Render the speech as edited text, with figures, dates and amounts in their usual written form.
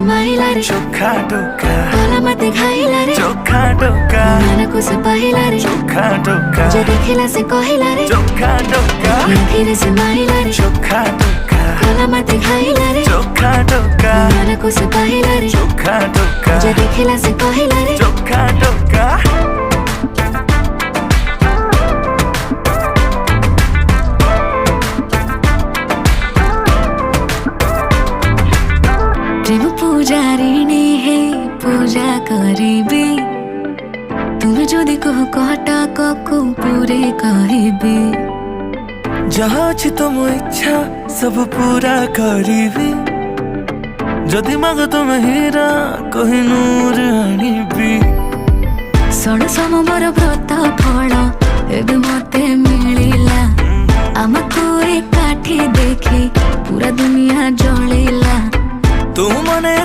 माइला रे चोखा टोका भला मते खाइला रे चोखा टोका मन को से पहिला रे चोखा टोका जे देखिला से कहिला रे चोखा टोका आखिर से माइला रे चोखा टोका भला मते खाइला रे चोखा टोका मन को से पहिला रे चोखा टोका जे देखिला से कहिला रे चोखा टोका प्रेम पूजारिणी है पूजा करिबे तुम जदि कह कहटा को पूरे कहबे जहाँ अछि तुम इच्छा सब पूरा करिबी जदि माग तुम हीरा कोहिनूर आनिबी षण सोमवार व्रत फल एबे मते मिलिला आमको एकाठी देखी पूरा दुनिया जलिला तू मने